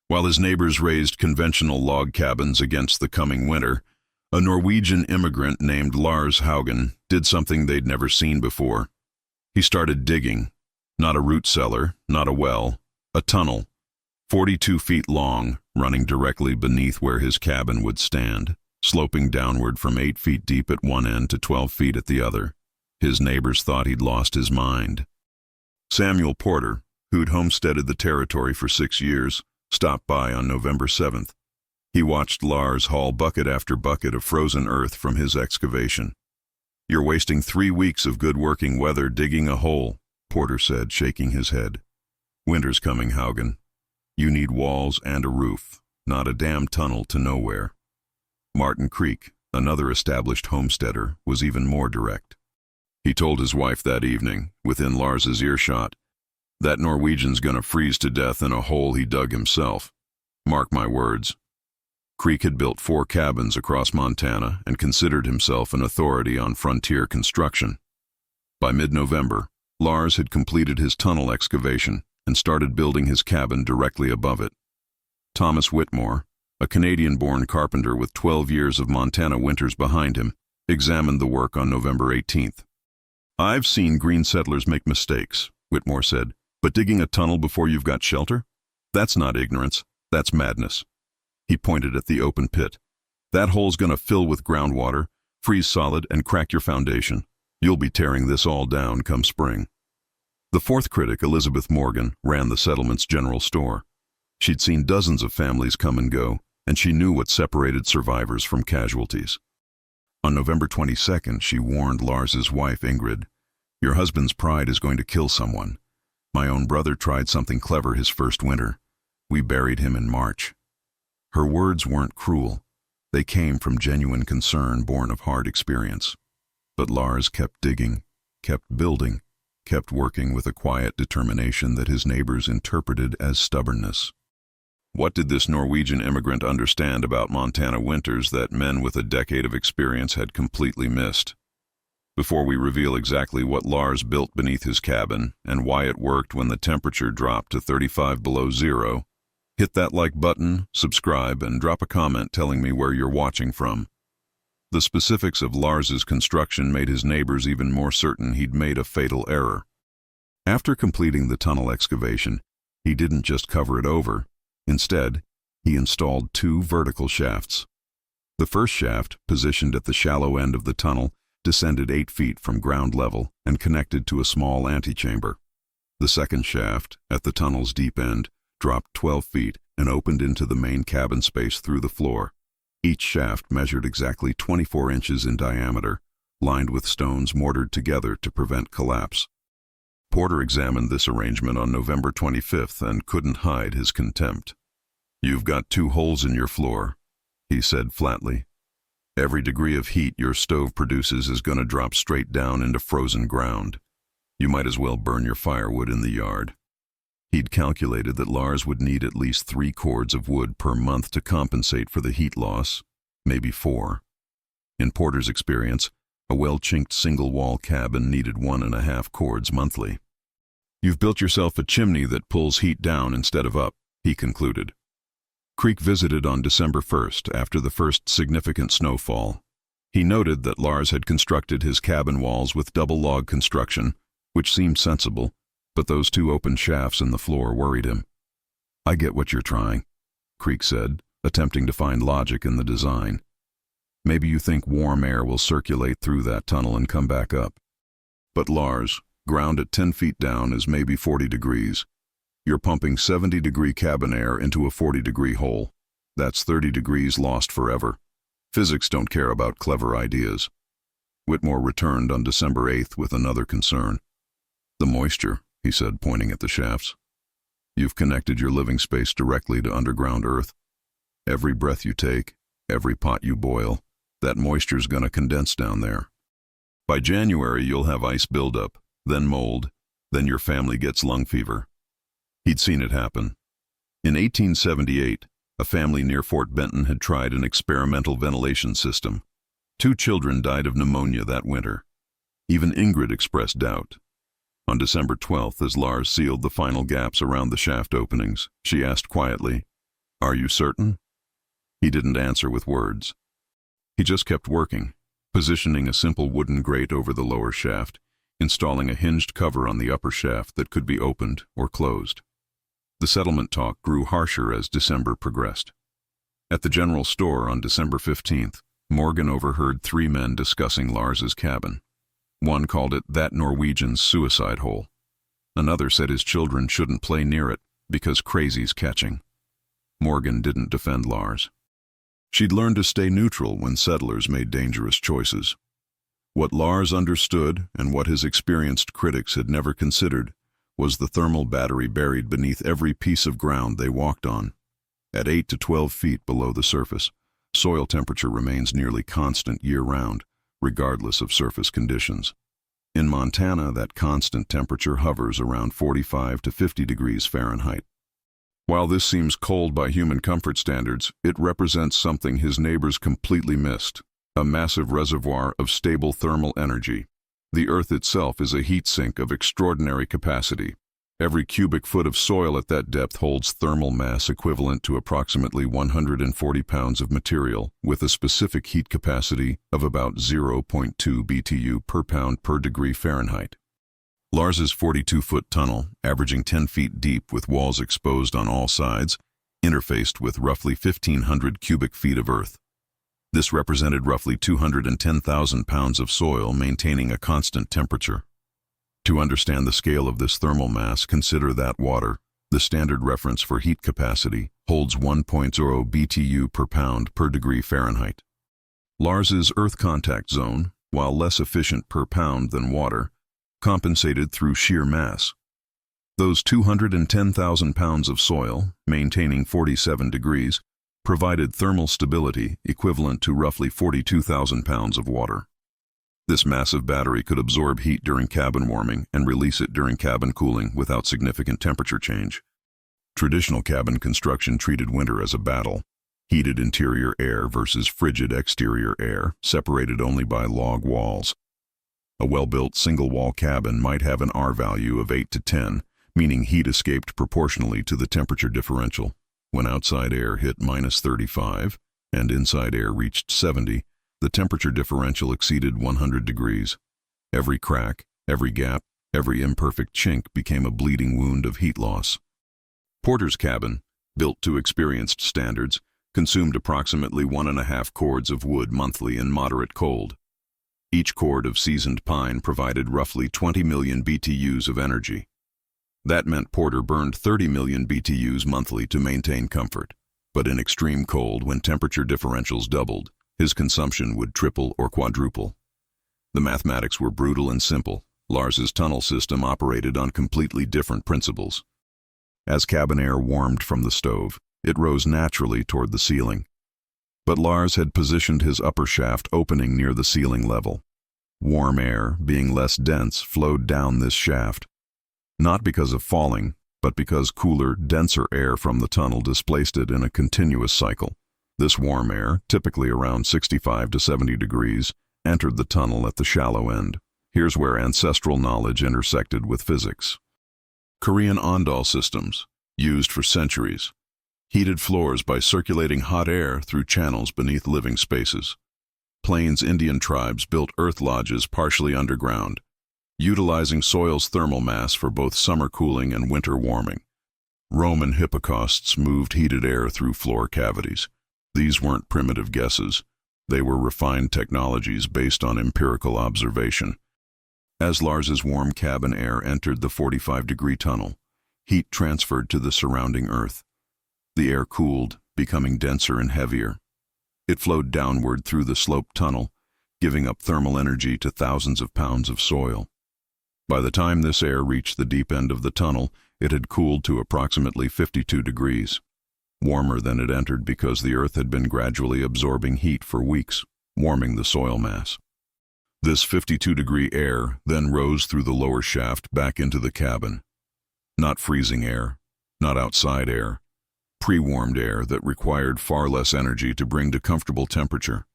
While his neighbors raised conventional log cabins against the coming winter, a Norwegian immigrant named Lars Haugen did something they'd never seen before. He started digging. Not a root cellar, not a well, a tunnel, 42 feet long, running directly beneath where his cabin would stand, sloping downward from 8 feet deep at one end to 12 feet at the other. His neighbors thought he'd lost his mind. Samuel Porter, who'd homesteaded the territory for 6 years, stopped by on November 7th. He watched Lars haul bucket after bucket of frozen earth from his excavation. "You're wasting 3 weeks of good working weather digging a hole," Porter said, shaking his head. "Winter's coming, Haugen. You need walls and a roof, not a damn tunnel to nowhere." Martin Creek, another established homesteader, was even more direct. He told his wife that evening, within Lars's earshot, "That Norwegian's gonna freeze to death in a hole he dug himself. Mark my words." Creek had built 4 cabins across Montana and considered himself an authority on frontier construction. By mid-November, Lars had completed his tunnel excavation and started building his cabin directly above it. Thomas Whitmore, a Canadian-born carpenter with 12 years of Montana winters behind him, examined the work on November 18th. "I've seen green settlers make mistakes," Whitmore said, "but digging a tunnel before you've got shelter? That's not ignorance, that's madness." He pointed at the open pit. "That hole's gonna fill with groundwater, freeze solid, and crack your foundation. You'll be tearing this all down come spring." The fourth critic, Elizabeth Morgan, ran the settlement's general store. She'd seen dozens of families come and go, and she knew what separated survivors from casualties. On November 22nd, she warned Lars's wife, Ingrid, "Your husband's pride is going to kill someone. My own brother tried something clever his first winter. We buried him in March." Her words weren't cruel. They came from genuine concern born of hard experience. But Lars kept digging, kept building, kept working with a quiet determination that his neighbors interpreted as stubbornness. What did this Norwegian immigrant understand about Montana winters that men with a decade of experience had completely missed? Before we reveal exactly what Lars built beneath his cabin and why it worked when the temperature dropped to 35 below zero, hit that like button, subscribe, and drop a comment telling me where you're watching from. The specifics of Lars's construction made his neighbors even more certain he'd made a fatal error. After completing the tunnel excavation, he didn't just cover it over. Instead, he installed 2 vertical shafts. The first shaft, positioned at the shallow end of the tunnel, descended 8 feet from ground level and connected to a small antechamber. The second shaft, at the tunnel's deep end, dropped 12 feet and opened into the main cabin space through the floor. Each shaft measured exactly 24 inches in diameter, lined with stones mortared together to prevent collapse. Porter examined this arrangement on November 25th and couldn't hide his contempt. "You've got 2 holes in your floor," he said flatly. "Every degree of heat your stove produces is going to drop straight down into frozen ground. You might as well burn your firewood in the yard." He'd calculated that Lars would need at least 3 cords of wood per month to compensate for the heat loss, maybe 4. In Porter's experience, a well-chinked single-wall cabin needed 1.5 cords monthly. "You've built yourself a chimney that pulls heat down instead of up," he concluded. Creek visited on December 1st after the first significant snowfall. He noted that Lars had constructed his cabin walls with double log construction, which seemed sensible, but those 2 open shafts in the floor worried him. "I get what you're trying," Creek said, attempting to find logic in the design. "Maybe you think warm air will circulate through that tunnel and come back up. But Lars, ground at 10 feet down is maybe 40 degrees. You're pumping 70-degree cabin air into a 40-degree hole. That's 30 degrees lost forever. Physics don't care about clever ideas." Whitmore returned on December 8th with another concern. "The moisture," he said, pointing at the shafts. "You've connected your living space directly to underground earth. Every breath you take, every pot you boil, that moisture's gonna condense down there. By January, you'll have ice buildup, then mold, then your family gets lung fever." He'd seen it happen. In 1878, a family near Fort Benton had tried an experimental ventilation system. 2 children died of pneumonia that winter. Even Ingrid expressed doubt. On December 12th, as Lars sealed the final gaps around the shaft openings, she asked quietly, "Are you certain?" He didn't answer with words. He just kept working, positioning a simple wooden grate over the lower shaft, installing a hinged cover on the upper shaft that could be opened or closed. The settlement talk grew harsher as December progressed. At the general store on December 15th, Morgan overheard 3 men discussing Lars's cabin. One called it that Norwegian's suicide hole. Another said his children shouldn't play near it because crazy's catching. Morgan didn't defend Lars. She'd learned to stay neutral when settlers made dangerous choices. What Lars understood, and what his experienced critics had never considered, was the thermal battery buried beneath every piece of ground they walked on. At 8 to 12 feet below the surface, soil temperature remains nearly constant year-round, regardless of surface conditions. In Montana, that constant temperature hovers around 45 to 50 degrees Fahrenheit. While this seems cold by human comfort standards, it represents something his neighbors completely missed: a massive reservoir of stable thermal energy. The Earth itself is a heat sink of extraordinary capacity. Every cubic foot of soil at that depth holds thermal mass equivalent to approximately 140 pounds of material, with a specific heat capacity of about 0.2 BTU per pound per degree Fahrenheit. Lars's 42-foot tunnel, averaging 10 feet deep with walls exposed on all sides, interfaced with roughly 1,500 cubic feet of earth. This represented roughly 210,000 pounds of soil maintaining a constant temperature. To understand the scale of this thermal mass, consider that water, the standard reference for heat capacity, holds 1.0 BTU per pound per degree Fahrenheit. Lars's earth contact zone, while less efficient per pound than water, compensated through sheer mass. Those 210,000 pounds of soil, maintaining 47 degrees, provided thermal stability equivalent to roughly 42,000 pounds of water. This massive battery could absorb heat during cabin warming and release it during cabin cooling without significant temperature change. Traditional cabin construction treated winter as a battle: heated interior air versus frigid exterior air, separated only by log walls. A well-built single-wall cabin might have an R value of 8 to 10, meaning heat escaped proportionally to the temperature differential. When outside air hit -35 and inside air reached 70, the temperature differential exceeded 100 degrees. Every crack, every gap, every imperfect chink became a bleeding wound of heat loss. Porter's cabin, built to experienced standards, consumed approximately 1.5 cords of wood monthly in moderate cold. Each cord of seasoned pine provided roughly 20 million BTUs of energy. That meant Porter burned 30 million BTUs monthly to maintain comfort. But in extreme cold, when temperature differentials doubled, his consumption would triple or quadruple. The mathematics were brutal and simple. Lars's tunnel system operated on completely different principles. As cabin air warmed from the stove, it rose naturally toward the ceiling. But Lars had positioned his upper shaft opening near the ceiling level. Warm air, being less dense, flowed down this shaft. Not because of falling, but because cooler, denser air from the tunnel displaced it in a continuous cycle. This warm air, typically around 65 to 70 degrees, entered the tunnel at the shallow end. Here's where ancestral knowledge intersected with physics. Korean ondol systems, used for centuries, heated floors by circulating hot air through channels beneath living spaces. Plains Indian tribes built earth lodges partially underground, utilizing soil's thermal mass for both summer cooling and winter warming. Roman hippocausts moved heated air through floor cavities. These weren't primitive guesses. They were refined technologies based on empirical observation. As Lars's warm cabin air entered the 45-degree tunnel, heat transferred to the surrounding earth. The air cooled, becoming denser and heavier. It flowed downward through the sloped tunnel, giving up thermal energy to thousands of pounds of soil. By the time this air reached the deep end of the tunnel, it had cooled to approximately 52 degrees. Warmer than it entered because the earth had been gradually absorbing heat for weeks, warming the soil mass. This 52-degree air then rose through the lower shaft back into the cabin. Not freezing air, not outside air, pre-warmed air that required far less energy to bring to comfortable temperature.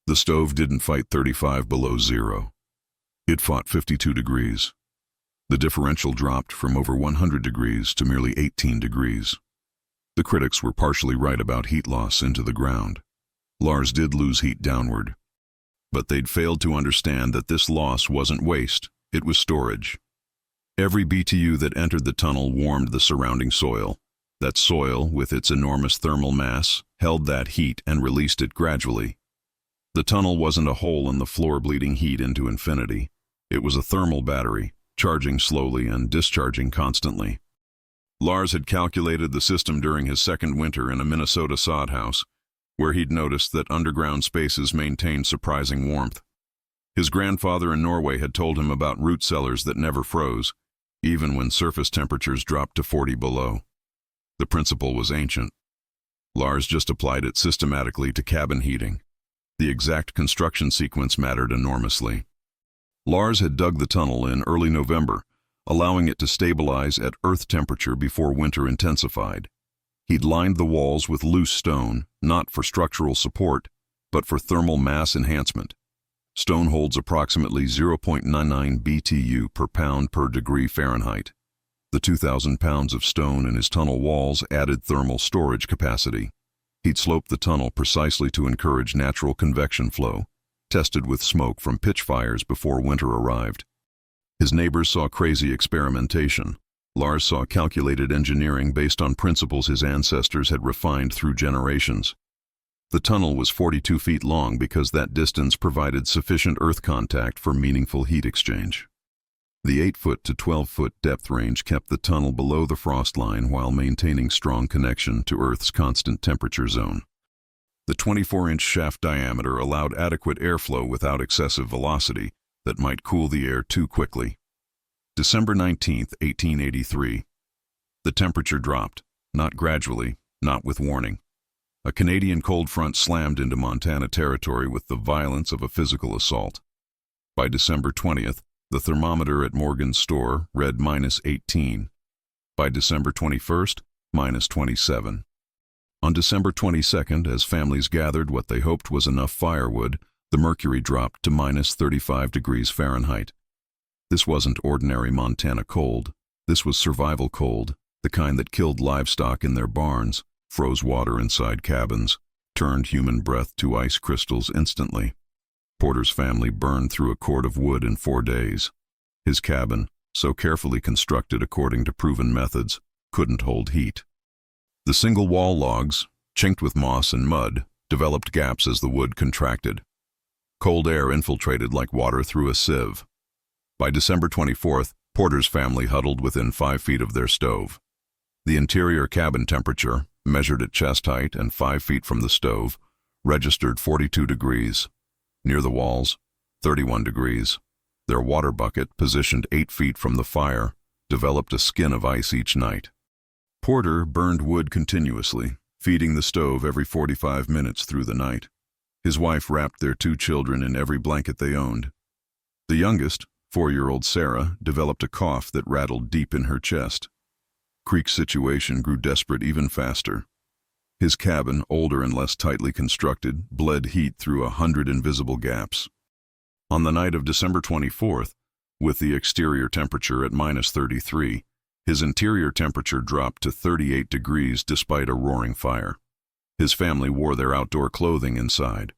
The stove didn't fight 35 below zero. It fought 52 degrees. The differential dropped from over 100 degrees to merely 18 degrees. The critics were partially right about heat loss into the ground. Lars did lose heat downward. But they'd failed to understand that this loss wasn't waste, it was storage. Every BTU that entered the tunnel warmed the surrounding soil. That soil, with its enormous thermal mass, held that heat and released it gradually. The tunnel wasn't a hole in the floor bleeding heat into infinity. It was a thermal battery, charging slowly and discharging constantly. Lars had calculated the system during his second winter in a Minnesota sod house, where he'd noticed that underground spaces maintained surprising warmth. His grandfather in Norway had told him about root cellars that never froze, even when surface temperatures dropped to 40 below. The principle was ancient. Lars just applied it systematically to cabin heating. The exact construction sequence mattered enormously. Lars had dug the tunnel in early November, allowing it to stabilize at Earth temperature before winter intensified. He'd lined the walls with loose stone, not for structural support, but for thermal mass enhancement. Stone holds approximately 0.99 BTU per pound per degree Fahrenheit. The 2,000 pounds of stone in his tunnel walls added thermal storage capacity. He'd sloped the tunnel precisely to encourage natural convection flow, tested with smoke from pitch fires before winter arrived. His neighbors saw crazy experimentation. Lars saw calculated engineering based on principles his ancestors had refined through generations. The tunnel was 42 feet long because that distance provided sufficient earth contact for meaningful heat exchange. The 8-foot to 12-foot depth range kept the tunnel below the frost line while maintaining strong connection to Earth's constant temperature zone. The 24-inch shaft diameter allowed adequate airflow without excessive velocity that might cool the air too quickly. December 19, 1883. The temperature dropped, not gradually, not with warning. A Canadian cold front slammed into Montana territory with the violence of a physical assault. By December 20th, the thermometer at Morgan's store read -18. By December 21st, -27. On December 22nd, as families gathered what they hoped was enough firewood, the mercury dropped to -35 degrees Fahrenheit. This wasn't ordinary Montana cold. This was survival cold, the kind that killed livestock in their barns, froze water inside cabins, turned human breath to ice crystals instantly. Porter's family burned through a cord of wood in 4 days. His cabin, so carefully constructed according to proven methods, couldn't hold heat. The single wall logs, chinked with moss and mud, developed gaps as the wood contracted. Cold air infiltrated like water through a sieve. By December 24th, Porter's family huddled within 5 feet of their stove. The interior cabin temperature, measured at chest height and 5 feet from the stove, registered 42 degrees. Near the walls, 31 degrees. Their water bucket, positioned 8 feet from the fire, developed a skin of ice each night. Porter burned wood continuously, feeding the stove every 45 minutes through the night. His wife wrapped their 2 children in every blanket they owned. The youngest, 4-year-old Sarah, developed a cough that rattled deep in her chest. Creek's situation grew desperate even faster. His cabin, older and less tightly constructed, bled heat through 100 invisible gaps. On the night of December 24th, with the exterior temperature at -33, his interior temperature dropped to 38 degrees despite a roaring fire. His family wore their outdoor clothing inside.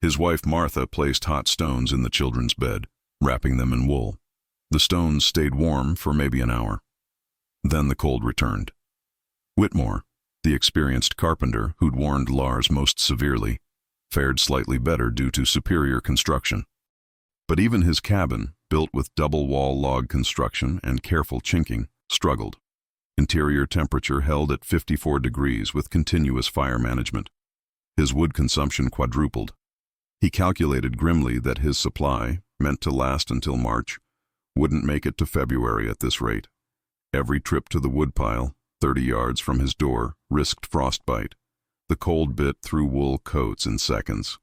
His wife Martha placed hot stones in the children's bed, wrapping them in wool. The stones stayed warm for maybe an hour. Then the cold returned. Whitmore, the experienced carpenter who'd warned Lars most severely, fared slightly better due to superior construction. But even his cabin, built with double-wall log construction and careful chinking, struggled. Interior temperature held at 54 degrees with continuous fire management. His wood consumption quadrupled. He calculated grimly that his supply, meant to last until March, wouldn't make it to February at this rate. Every trip to the woodpile, 30 yards from his door, risked frostbite. The cold bit through wool coats in seconds.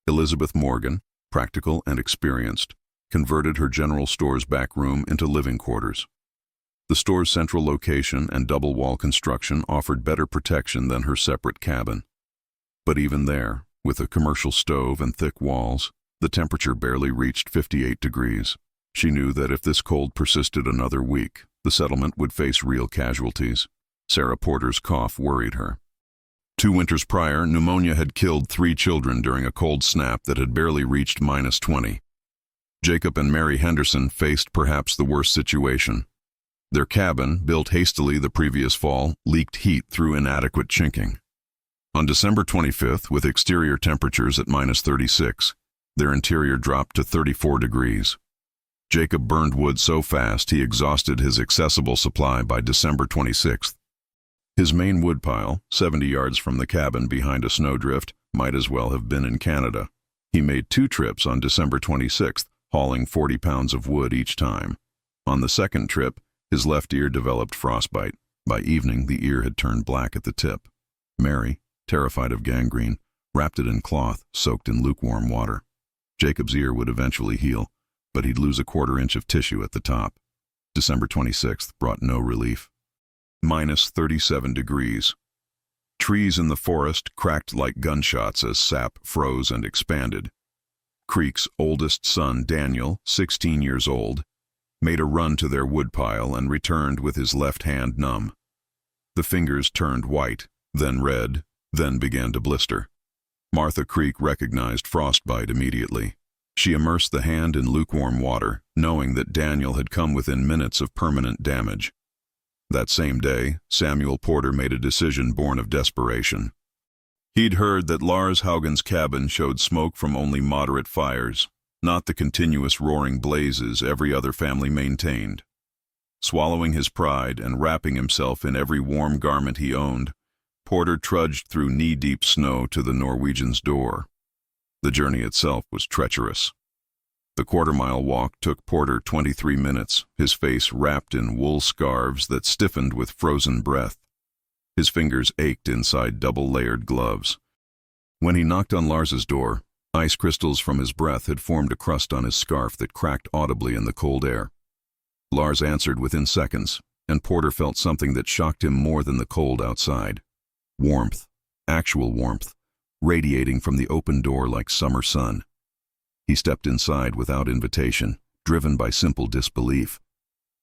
Elizabeth Morgan, practical and experienced, converted her general store's back room into living quarters. The store's central location and double-wall construction offered better protection than her separate cabin. But even there, with a commercial stove and thick walls, the temperature barely reached 58 degrees. She knew that if this cold persisted another week, the settlement would face real casualties. Sarah Porter's cough worried her. 2 winters prior, pneumonia had killed 3 children during a cold snap that had barely reached -20. Jacob and Mary Henderson faced perhaps the worst situation. Their cabin, built hastily the previous fall, leaked heat through inadequate chinking. On December 25th, with exterior temperatures at -36, their interior dropped to 34 degrees. Jacob burned wood so fast he exhausted his accessible supply by December 26th. His main woodpile, 70 yards from the cabin behind a snowdrift, might as well have been in Canada. He made 2 trips on December 26th, hauling 40 pounds of wood each time. On the second trip, his left ear developed frostbite. By evening, the ear had turned black at the tip. Mary, terrified of gangrene, wrapped it in cloth soaked in lukewarm water. Jacob's ear would eventually heal, but he'd lose a 1/4 inch of tissue at the top. December 26th brought no relief. -37 degrees. Trees in the forest cracked like gunshots as sap froze and expanded. Creek's oldest son, Daniel, 16 years old, made a run to their woodpile and returned with his left hand numb. The fingers turned white, then red, then began to blister. Martha Creek recognized frostbite immediately. She immersed the hand in lukewarm water, knowing that Daniel had come within minutes of permanent damage. That same day, Samuel Porter made a decision born of desperation. He'd heard that Lars Haugen's cabin showed smoke from only moderate fires, not the continuous roaring blazes every other family maintained. Swallowing his pride and wrapping himself in every warm garment he owned, Porter trudged through knee-deep snow to the Norwegian's door. The journey itself was treacherous. The 1/4-mile walk took Porter 23 minutes, his face wrapped in wool scarves that stiffened with frozen breath. His fingers ached inside double-layered gloves. When he knocked on Lars's door, ice crystals from his breath had formed a crust on his scarf that cracked audibly in the cold air. Lars answered within seconds, and Porter felt something that shocked him more than the cold outside. Warmth, actual warmth, radiating from the open door like summer sun. He stepped inside without invitation, driven by simple disbelief.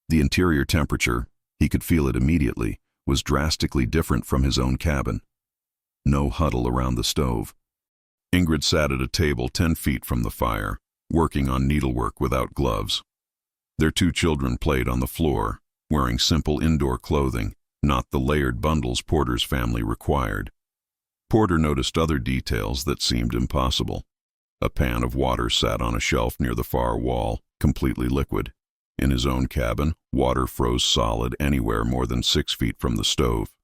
The interior temperature, he could feel it immediately, was drastically different from his own cabin. No huddle around the stove. Ingrid sat at a table 10 feet from the fire, working on needlework without gloves. Their 2 children played on the floor, wearing simple indoor clothing, not the layered bundles Porter's family required. Porter noticed other details that seemed impossible. A pan of water sat on a shelf near the far wall, completely liquid. In his own cabin, water froze solid anywhere more than 6 feet from the stove.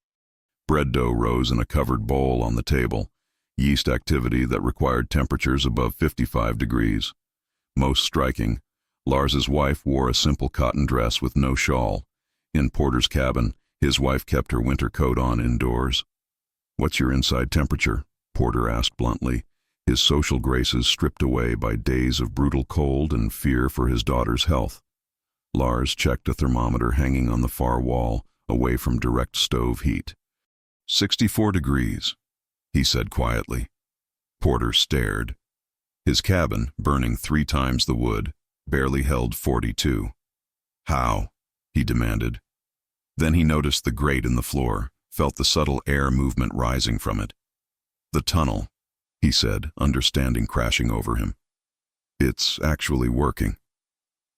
Bread dough rose in a covered bowl on the table, yeast activity that required temperatures above 55 degrees. Most striking, Lars's wife wore a simple cotton dress with no shawl. In Porter's cabin, his wife kept her winter coat on indoors. "What's your inside temperature?" Porter asked bluntly, his social graces stripped away by days of brutal cold and fear for his daughter's health. Lars checked a thermometer hanging on the far wall, away from direct stove heat. 64 degrees, he said quietly. Porter stared. His cabin, burning 3 times the wood, barely held 42. "How?" he demanded. Then he noticed the grate in the floor, felt the subtle air movement rising from it. "The tunnel," he said, understanding crashing over him. "It's actually working."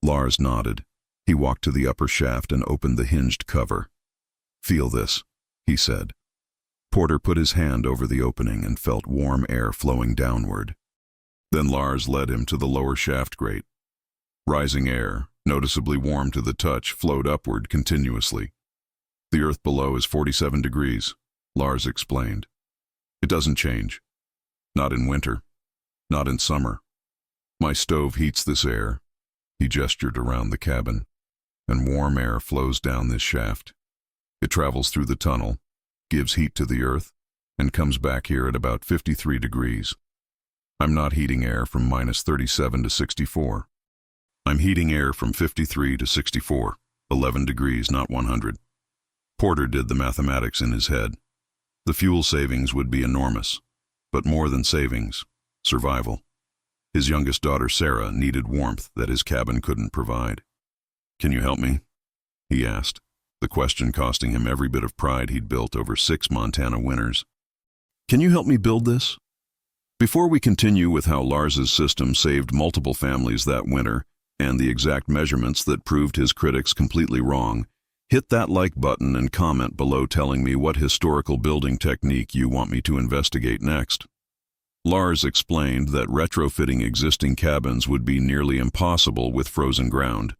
Lars nodded. He walked to the upper shaft and opened the hinged cover. "Feel this," he said. Porter put his hand over the opening and felt warm air flowing downward. Then Lars led him to the lower shaft grate. Rising air, noticeably warm to the touch, flowed upward continuously. "The earth below is 47 degrees, Lars explained. "It doesn't change. Not in winter. Not in summer. My stove heats this air," he gestured around the cabin, "and warm air flows down this shaft. It travels through the tunnel, gives heat to the earth, and comes back here at about 53 degrees. I'm not heating air from -37 to 64. I'm heating air from 53 to 64, 11 degrees, not 100. Porter did the mathematics in his head. The fuel savings would be enormous, but more than savings, survival. His youngest daughter, Sarah, needed warmth that his cabin couldn't provide. "Can you help me?" he asked. the question costing him every bit of pride he'd built over 6 Montana winters. "Can you help me build this?" Before we continue with how Lars's system saved multiple families that winter and the exact measurements that proved his critics completely wrong, hit that like button and comment below telling me what historical building technique you want me to investigate next. Lars explained that retrofitting existing cabins would be nearly impossible with frozen ground,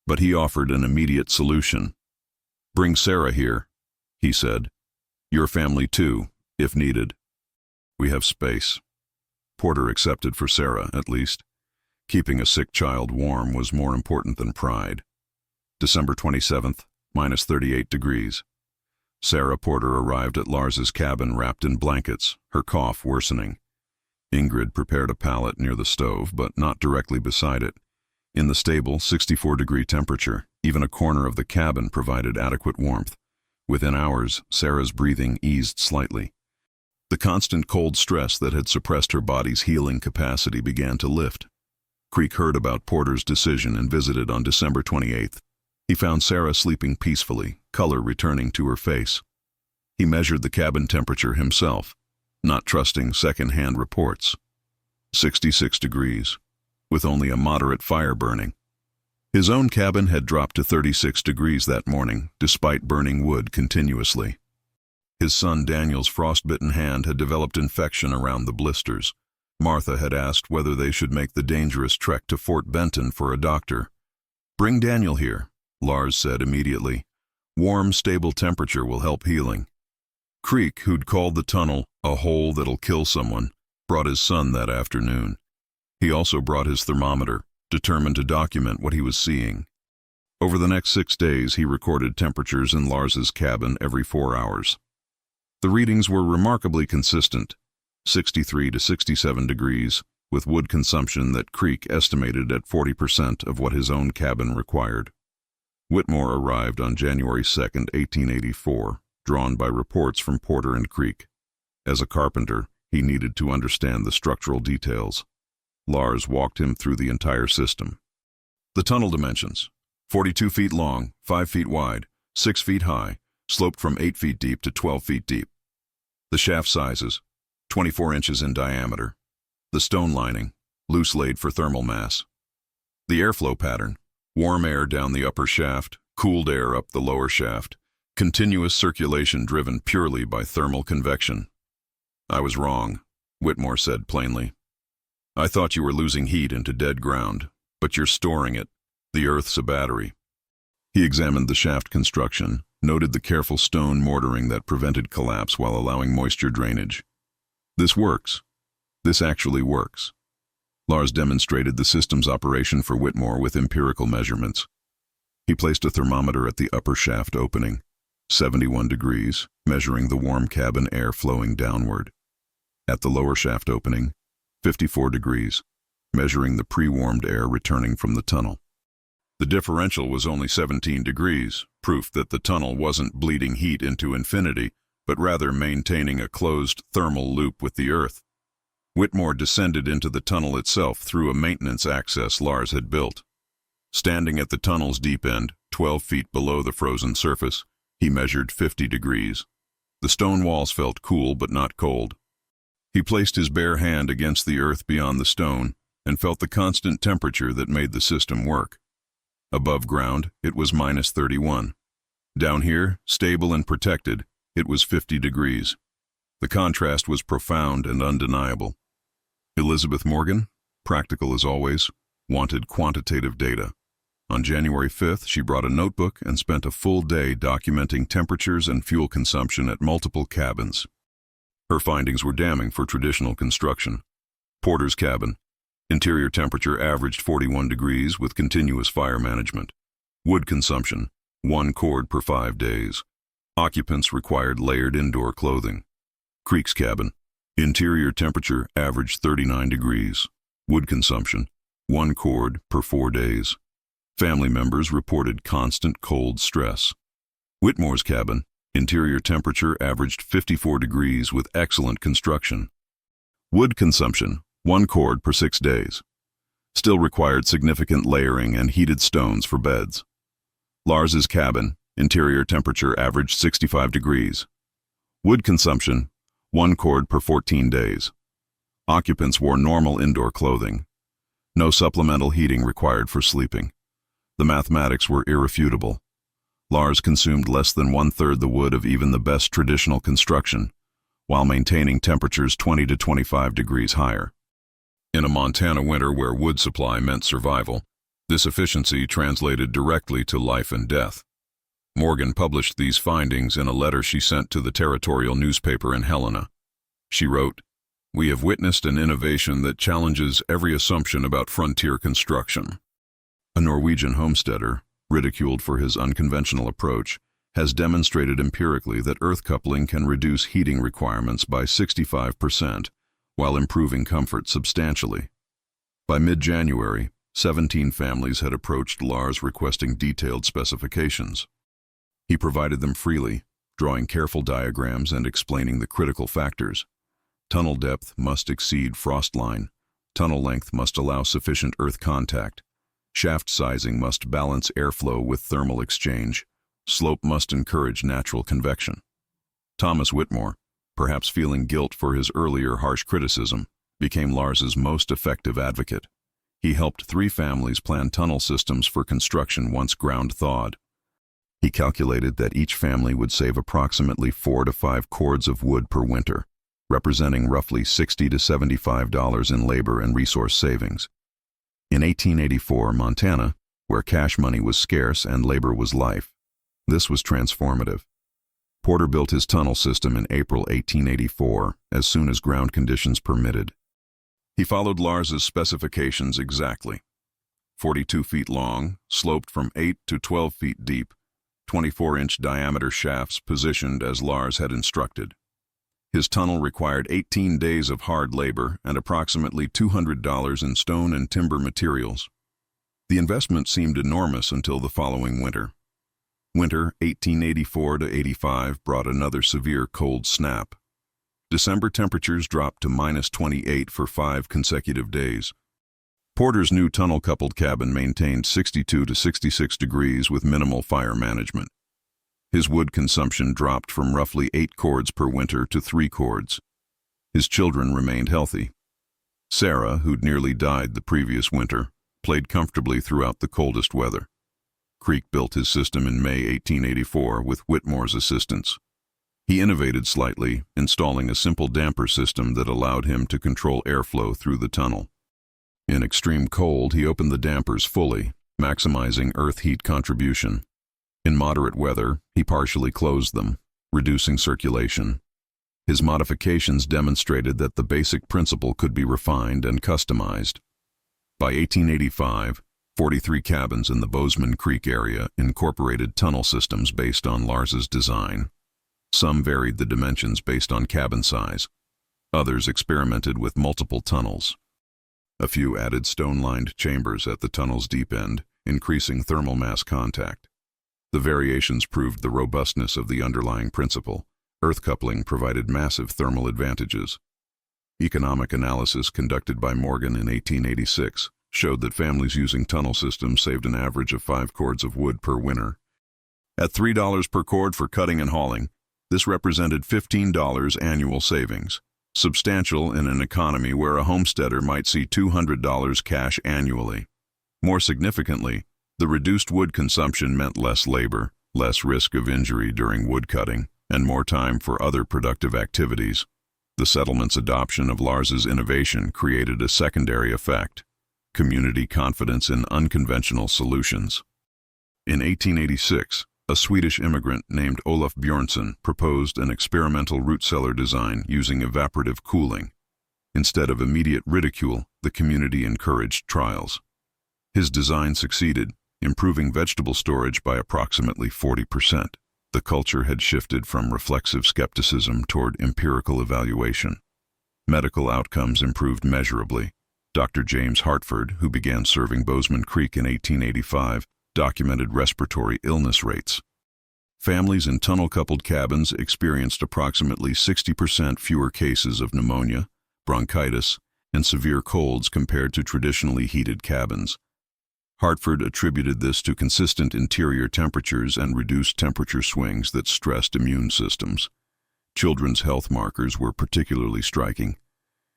but he offered an immediate solution. "Bring Sarah here," he said. "Your family too, if needed. We have space." Porter accepted for Sarah, at least. Keeping a sick child warm was more important than pride. December 27th, minus 38 degrees. Sarah Porter arrived at Lars's cabin wrapped in blankets, her cough worsening. Ingrid prepared a pallet near the stove, but not directly beside it. In the stable, 64-degree temperature, even a corner of the cabin provided adequate warmth. Within hours, Sarah's breathing eased slightly. The constant cold stress that had suppressed her body's healing capacity began to lift. Creek heard about Porter's decision and visited on December 28th. He found Sarah sleeping peacefully, color returning to her face. He measured the cabin temperature himself, not trusting second-hand reports. 66 degrees, with only a moderate fire burning. His own cabin had dropped to 36 degrees that morning, despite burning wood continuously. His son Daniel's frostbitten hand had developed infection around the blisters. Martha had asked whether they should make the dangerous trek to Fort Benton for a doctor. "Bring Daniel here," Lars said immediately. "Warm, stable temperature will help healing." Creek, who'd called the tunnel a hole that'll kill someone, brought his son that afternoon. He also brought his thermometer, determined to document what he was seeing. Over the next 6 days, he recorded temperatures in Lars's cabin every 4 hours. The readings were remarkably consistent, 63 to 67 degrees, with wood consumption that Creek estimated at 40% of what his own cabin required. Whitmore arrived on January 2, 1884, drawn by reports from Porter and Creek. As a carpenter, he needed to understand the structural details. Lars walked him through the entire system. The tunnel dimensions: 42 feet long, 5 feet wide, 6 feet high, sloped from 8 feet deep to 12 feet deep. The shaft sizes: 24 inches in diameter. The stone lining, loose laid for thermal mass. The airflow pattern: warm air down the upper shaft, cooled air up the lower shaft, continuous circulation driven purely by thermal convection. "I was wrong," Whitmore said plainly. "I thought you were losing heat into dead ground, but you're storing it. The Earth's a battery." He examined the shaft construction, noted the careful stone mortaring that prevented collapse while allowing moisture drainage. "This works. This actually works." Lars demonstrated the system's operation for Whitmore with empirical measurements. He placed a thermometer at the upper shaft opening, 71 degrees, measuring the warm cabin air flowing downward. At the lower shaft opening, 54 degrees, measuring the pre-warmed air returning from the tunnel. The differential was only 17 degrees, proof that the tunnel wasn't bleeding heat into infinity, but rather maintaining a closed thermal loop with the Earth. Whitmore descended into the tunnel itself through a maintenance access Lars had built. Standing at the tunnel's deep end, 12 feet below the frozen surface, he measured 50 degrees. The stone walls felt cool but not cold. He placed his bare hand against the earth beyond the stone and felt the constant temperature that made the system work. Above ground, it was minus 31. Down here, stable and protected, it was 50 degrees. The contrast was profound and undeniable. Elizabeth Morgan, practical as always, wanted quantitative data. On January 5th, she brought a notebook and spent a full day documenting temperatures and fuel consumption at multiple cabins. Her findings were damning for traditional construction. Porter's cabin. Interior temperature averaged 41 degrees with continuous fire management. Wood consumption: 1 cord per 5 days. Occupants required layered indoor clothing. Creek's cabin. Interior temperature averaged 39 degrees. Wood consumption: 1 cord per 4 days. Family members reported constant cold stress. Whitmore's cabin. Interior temperature averaged 54 degrees with excellent construction. Wood consumption: 1 cord per 6 days. Still required significant layering and heated stones for beds. Lars's cabin. Interior temperature averaged 65 degrees. Wood consumption, 1 cord per 14 days. Occupants wore normal indoor clothing. No supplemental heating required for sleeping. The mathematics were irrefutable. Lars consumed less than 1/3 the wood of even the best traditional construction, while maintaining temperatures 20 to 25 degrees higher. In a Montana winter where wood supply meant survival, this efficiency translated directly to life and death. Morgan published these findings in a letter she sent to the territorial newspaper in Helena. She wrote, "We have witnessed an innovation that challenges every assumption about frontier construction." A Norwegian homesteader, ridiculed for his unconventional approach, has demonstrated empirically that earth coupling can reduce heating requirements by 65% while improving comfort substantially. By mid-January, 17 families had approached Lars requesting detailed specifications. He provided them freely, drawing careful diagrams and explaining the critical factors. Tunnel depth must exceed frost line. Tunnel length must allow sufficient earth contact. Shaft sizing must balance airflow with thermal exchange. Slope must encourage natural convection. Thomas Whitmore, perhaps feeling guilt for his earlier harsh criticism, became Lars's most effective advocate. He helped 3 families plan tunnel systems for construction once ground thawed. He calculated that each family would save approximately 4 to 5 cords of wood per winter, representing roughly $60 to $75 in labor and resource savings. In 1884, Montana, where cash money was scarce and labor was life, this was transformative. Porter built his tunnel system in April 1884, as soon as ground conditions permitted. He followed Lars's specifications exactly. 42 feet long, sloped from 8 to 12 feet deep, 24-inch diameter shafts positioned as Lars had instructed. His tunnel required 18 days of hard labor and approximately $200 in stone and timber materials. The investment seemed enormous until the following winter. Winter 1884 to 85 brought another severe cold snap. December temperatures dropped to -28 for 5 consecutive days. Porter's new tunnel-coupled cabin maintained 62 to 66 degrees with minimal fire management. His wood consumption dropped from roughly 8 cords per winter to 3 cords. His children remained healthy. Sarah, who'd nearly died the previous winter, played comfortably throughout the coldest weather. Creek built his system in May 1884 with Whitmore's assistance. He innovated slightly, installing a simple damper system that allowed him to control airflow through the tunnel. In extreme cold, he opened the dampers fully, maximizing earth heat contribution. In moderate weather, he partially closed them, reducing circulation. His modifications demonstrated that the basic principle could be refined and customized. By 1885, 43 cabins in the Bozeman Creek area incorporated tunnel systems based on Lars's design. Some varied the dimensions based on cabin size. Others experimented with multiple tunnels. A few added stone-lined chambers at the tunnel's deep end, increasing thermal mass contact. The variations proved the robustness of the underlying principle. Earth coupling provided massive thermal advantages. Economic analysis conducted by Morgan in 1886 showed that families using tunnel systems saved an average of 5 cords of wood per winter. At $3 per cord for cutting and hauling, this represented $15 annual savings, substantial in an economy where a homesteader might see $200 cash annually. More significantly, the reduced wood consumption meant less labor, less risk of injury during wood cutting, and more time for other productive activities. The settlement's adoption of Lars's innovation created a secondary effect: community confidence in unconventional solutions. In 1886, a Swedish immigrant named Olof Björnsson proposed an experimental root cellar design using evaporative cooling. Instead of immediate ridicule, the community encouraged trials. His design succeeded, improving vegetable storage by approximately 40%. The culture had shifted from reflexive skepticism toward empirical evaluation. Medical outcomes improved measurably. Dr. James Hartford, who began serving Bozeman Creek in 1885, documented respiratory illness rates. Families in tunnel-coupled cabins experienced approximately 60% fewer cases of pneumonia, bronchitis, and severe colds compared to traditionally heated cabins. Hartford attributed this to consistent interior temperatures and reduced temperature swings that stressed immune systems. Children's health markers were particularly striking.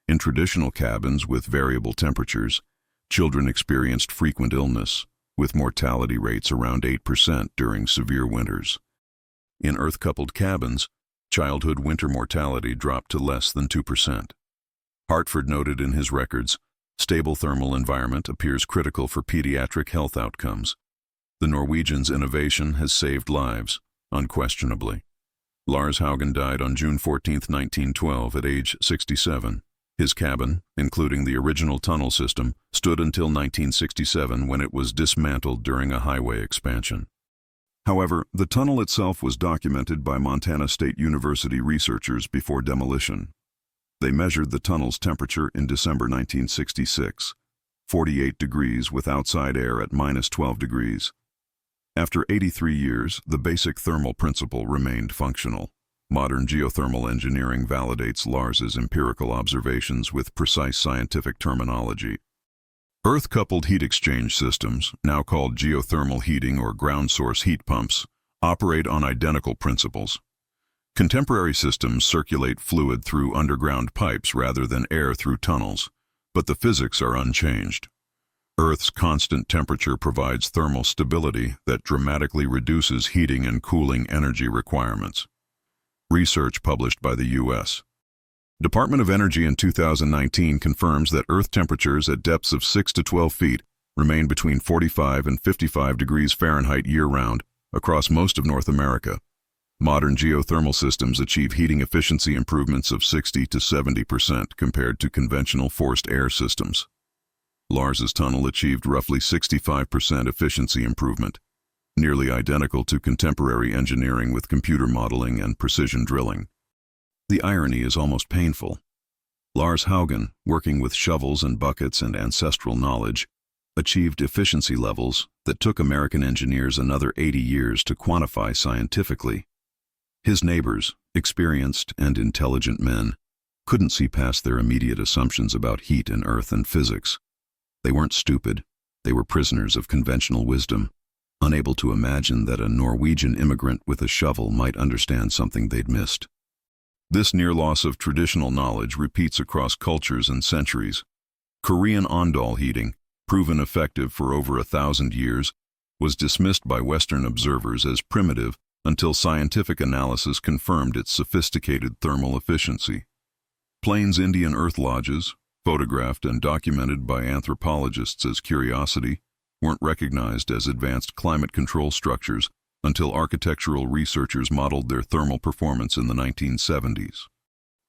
In traditional cabins with variable temperatures, children experienced frequent illness, with mortality rates around 8% during severe winters. In earth-coupled cabins, childhood winter mortality dropped to less than 2%. Hartford noted in his records, stable thermal environment appears critical for pediatric health outcomes. The Norwegians' innovation has saved lives, unquestionably. Lars Haugen died on June 14, 1912, at age 67. His cabin, including the original tunnel system, stood until 1967 when it was dismantled during a highway expansion. However, the tunnel itself was documented by Montana State University researchers before demolition. They measured the tunnel's temperature in December 1966, 48 degrees with outside air at -12 degrees. After 83 years, the basic thermal principle remained functional. Modern geothermal engineering validates Lars's empirical observations with precise scientific terminology. Earth-coupled heat exchange systems, now called geothermal heating or ground-source heat pumps, operate on identical principles. Contemporary systems circulate fluid through underground pipes rather than air through tunnels, but the physics are unchanged. Earth's constant temperature provides thermal stability that dramatically reduces heating and cooling energy requirements. Research published by the U.S. Department of Energy in 2019 confirms that Earth temperatures at depths of 6 to 12 feet remain between 45 and 55 degrees Fahrenheit year-round across most of North America. Modern geothermal systems achieve heating efficiency improvements of 60 to 70% compared to conventional forced air systems. Lars's tunnel achieved roughly 65% efficiency improvement, nearly identical to contemporary engineering with computer modeling and precision drilling. The irony is almost painful. Lars Haugen, working with shovels and buckets and ancestral knowledge, achieved efficiency levels that took American engineers another 80 years to quantify scientifically. His neighbors, experienced and intelligent men, couldn't see past their immediate assumptions about heat and earth and physics. They weren't stupid, they were prisoners of conventional wisdom, unable to imagine that a Norwegian immigrant with a shovel might understand something they'd missed. This near loss of traditional knowledge repeats across cultures and centuries. Korean ondol heating, proven effective for over 1,000 years, was dismissed by Western observers as primitive until scientific analysis confirmed its sophisticated thermal efficiency. Plains Indian earth lodges, photographed and documented by anthropologists as curiosity, weren't recognized as advanced climate control structures until architectural researchers modeled their thermal performance in the 1970s.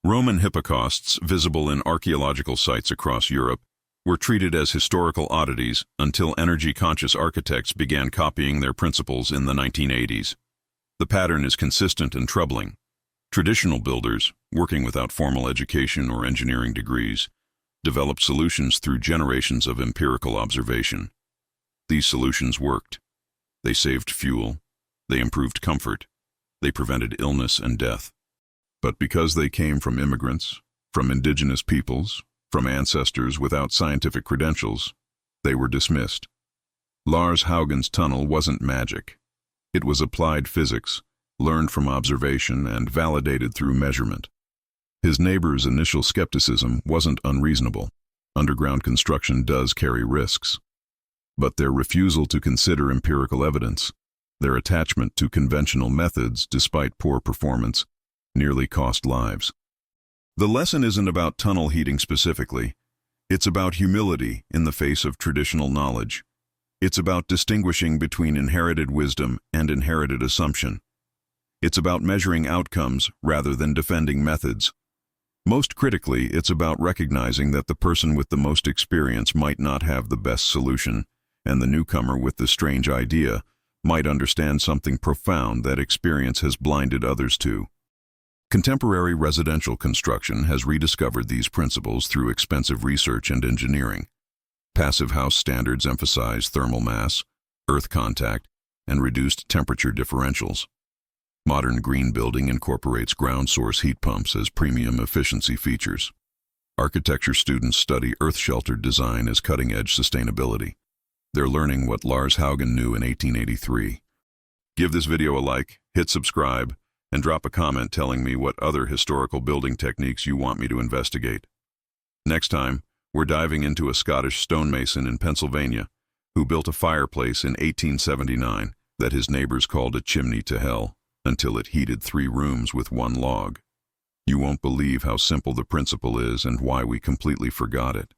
Roman hippocausts, visible in archaeological sites across Europe, were treated as historical oddities until energy-conscious architects began copying their principles in the 1980s. The pattern is consistent and troubling. Traditional builders, working without formal education or engineering degrees, developed solutions through generations of empirical observation. These solutions worked. They saved fuel. They improved comfort. They prevented illness and death. But because they came from immigrants, from indigenous peoples, from ancestors without scientific credentials, they were dismissed. Lars Haugen's tunnel wasn't magic. It was applied physics, learned from observation and validated through measurement. His neighbor's initial skepticism wasn't unreasonable. Underground construction does carry risks. But their refusal to consider empirical evidence, their attachment to conventional methods despite poor performance, nearly cost lives. The lesson isn't about tunnel heating specifically. It's about humility in the face of traditional knowledge. It's about distinguishing between inherited wisdom and inherited assumption. It's about measuring outcomes rather than defending methods. Most critically, it's about recognizing that the person with the most experience might not have the best solution, and the newcomer with the strange idea might understand something profound that experience has blinded others to. Contemporary residential construction has rediscovered these principles through expensive research and engineering. Passive house standards emphasize thermal mass, earth contact, and reduced temperature differentials. Modern green building incorporates ground source heat pumps as premium efficiency features. Architecture students study earth-sheltered design as cutting-edge sustainability. They're learning what Lars Haugen knew in 1883. Give this video a like, hit subscribe, and drop a comment telling me what other historical building techniques you want me to investigate. Next time, we're diving into a Scottish stonemason in Pennsylvania who built a fireplace in 1879 that his neighbors called a chimney to hell until it heated 3 rooms with 1 log. You won't believe how simple the principle is and why we completely forgot it.